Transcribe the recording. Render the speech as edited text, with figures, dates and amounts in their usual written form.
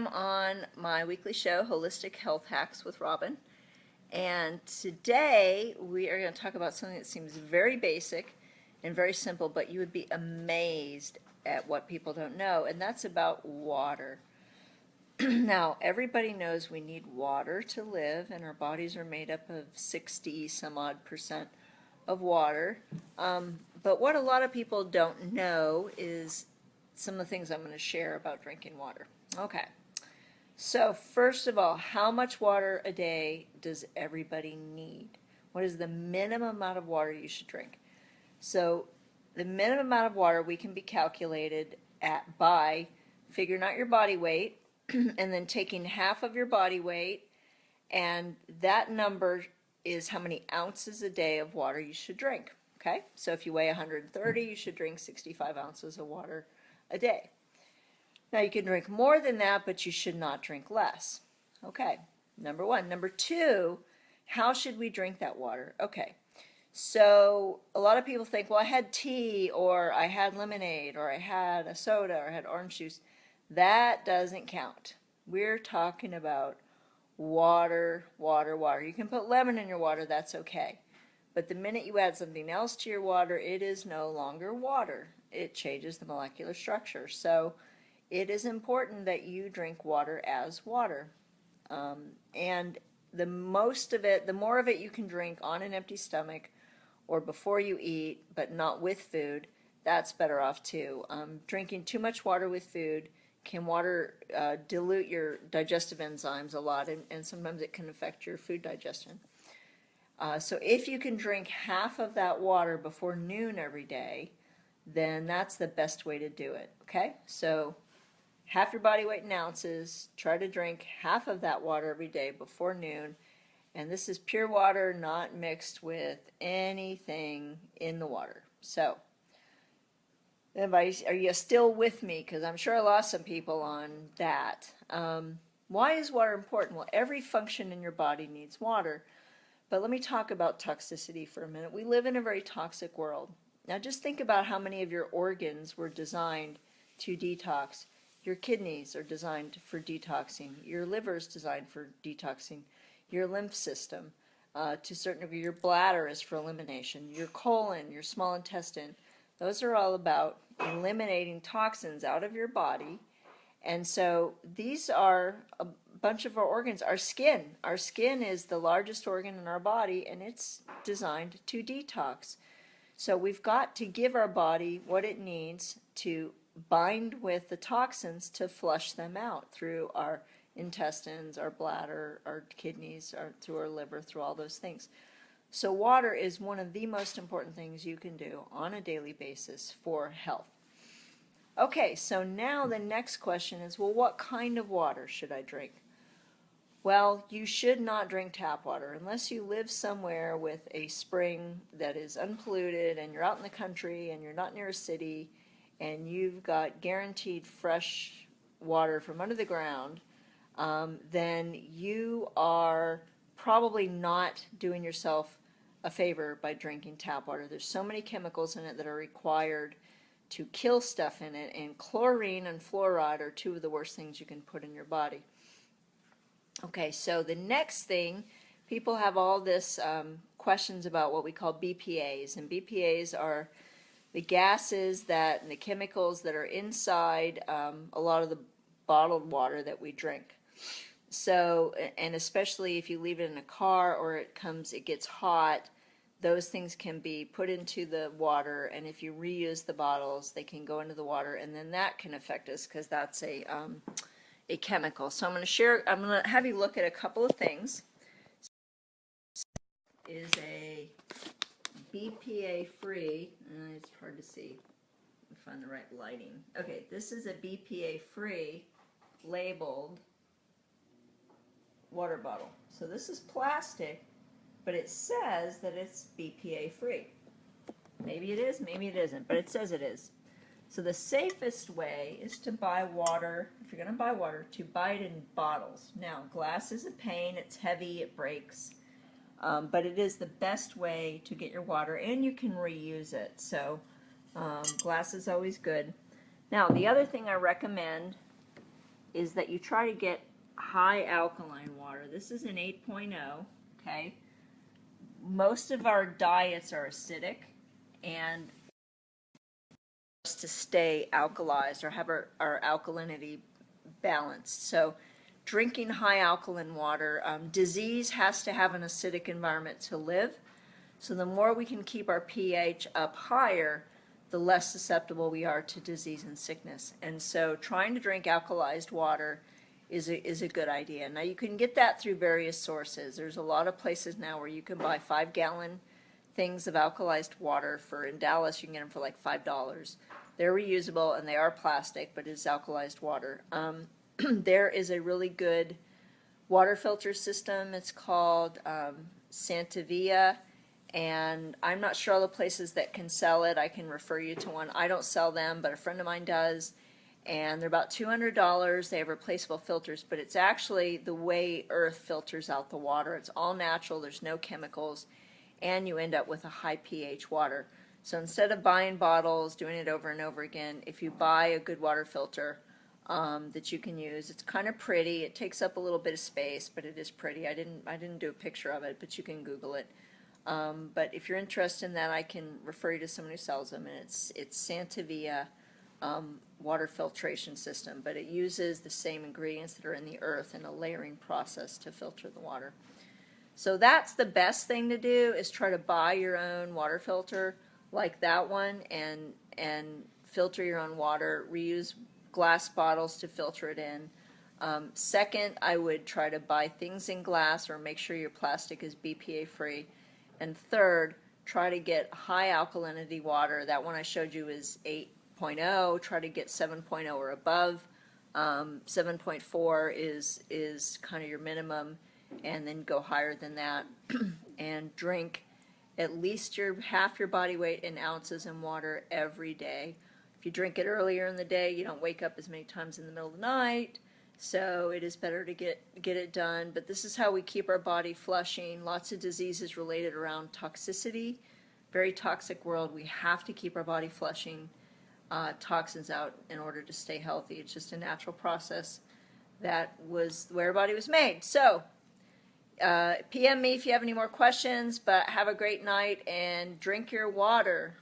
On my weekly show, Holistic Health Hacks with Robin. And today we are going to talk about something that seems very basic and very simple, but you would be amazed at what people don't know, and that's about water. Now, everybody knows we need water to live, and our bodies are made up of 60 some odd percent of water. But what a lot of people don't know is some of the things I'm going to share about drinking water. Okay. So first of all, how much water a day does everybody need? What is the minimum amount of water you should drink? So the minimum amount of water we can be calculated by figuring out your body weight and then taking half of your body weight, and that number is how many ounces a day of water you should drink. Okay, so if you weigh 130, you should drink 65 ounces of water a day. Now you can drink more than that, but you should not drink less. Okay, number one. Number two, how should we drink that water? Okay, so a lot of people think, well, I had tea, or I had lemonade, or I had a soda, or I had orange juice. That doesn't count. We're talking about water, water, water. You can put lemon in your water, that's okay. But the minute you add something else to your water, it is no longer water. It changes the molecular structure. So it is important that you drink water as water. And the most of it, the more of it you can drink on an empty stomach or before you eat, but not with food, that's better off too. Drinking too much water with food can dilute your digestive enzymes a lot, and sometimes it can affect your food digestion. So if you can drink half of that water before noon every day, then that's the best way to do it. Okay, so half your body weight in ounces, try to drink half of that water every day before noon, and this is pure water, not mixed with anything in the water. So are you still with me? Because I'm sure I lost some people on that. Why is water important? Well, every function in your body needs water. But let me talk about toxicity for a minute. We live in a very toxic world. Now just think about how many of your organs were designed to detox. Your kidneys are designed for detoxing. Your liver is designed for detoxing. Your lymph system, to a certain degree, your bladder is for elimination. Your colon, your small intestine, those are all about eliminating toxins out of your body. And so these are a bunch of our organs. Our skin is the largest organ in our body, and it's designed to detox. So we've got to give our body what it needs to bind with the toxins to flush them out through our intestines, our bladder, our kidneys, through our liver, through all those things. So water is one of the most important things you can do on a daily basis for health. Okay, so now the next question is, well, what kind of water should I drink? Well, you should not drink tap water unless you live somewhere with a spring that is unpolluted and you're out in the country and you're not near a city and you've got guaranteed fresh water from under the ground. Then you are probably not doing yourself a favor by drinking tap water. There's so many chemicals in it that are required to kill stuff in it, and chlorine and fluoride are two of the worst things you can put in your body. Okay, so the next thing, people have all this questions about what we call BPAs, and BPAs are the gases and the chemicals that are inside a lot of the bottled water that we drink. So, and especially if you leave it in a car or it gets hot, those things can be put into the water, and if you reuse the bottles, they can go into the water, and then that can affect us because that's a chemical. So I'm going to have you look at a couple of things. Is a BPA free, it's hard to see, find the right lighting. Okay, this is a BPA free labeled water bottle. So this is plastic, but it says that it's BPA free. Maybe it is, maybe it isn't, but it says it is. So the safest way is to buy water, if you're going to buy water, to buy it in bottles. Now, glass is a pain, it's heavy, it breaks, but it is the best way to get your water, and you can reuse it. So glass is always good. Now, the other thing I recommend is that you try to get high alkaline water. This is an 8.0, okay? Most of our diets are acidic, and to stay alkalized or have our alkalinity balanced. So drinking high alkaline water, disease has to have an acidic environment to live. So the more we can keep our pH up higher, the less susceptible we are to disease and sickness. And so trying to drink alkalized water is a good idea. Now you can get that through various sources. There's a lot of places now where you can buy 5-gallon things of alkalized water. In Dallas, you can get them for like $5. They're reusable and they are plastic, but it's alkalized water. There is a really good water filter system. It's called Santavia, and I'm not sure all the places that can sell it. I can refer you to one. I don't sell them, but a friend of mine does, and they're about $200. They have replaceable filters, but it's actually the way Earth filters out the water. It's all natural. There's no chemicals, and you end up with a high pH water. So instead of buying bottles, doing it over and over again, if you buy a good water filter that you can use, it's kind of pretty. It takes up a little bit of space, but it is pretty. I didn't do a picture of it, but you can Google it. But if you're interested in that, I can refer you to someone who sells them, and it's Santavia water filtration system, but it uses the same ingredients that are in the earth in a layering process to filter the water. So that's the best thing to do, is try to buy your own water filter like that one and filter your own water. Reuse glass bottles to filter it in. Second, I would try to buy things in glass or make sure your plastic is BPA free. And third, try to get high alkalinity water. That one I showed you is 8.0. Try to get 7.0 or above. 7.4 is kind of your minimum, and then go higher than that. And drink at least half your body weight in ounces in water every day. If you drink it earlier in the day, you don't wake up as many times in the middle of the night, so it is better to get it done. But this is how we keep our body flushing. Lots of diseases related around toxicity. Very toxic world. We have to keep our body flushing toxins out in order to stay healthy. It's just a natural process. That was where our body was made. So PM me if you have any more questions, but have a great night and drink your water.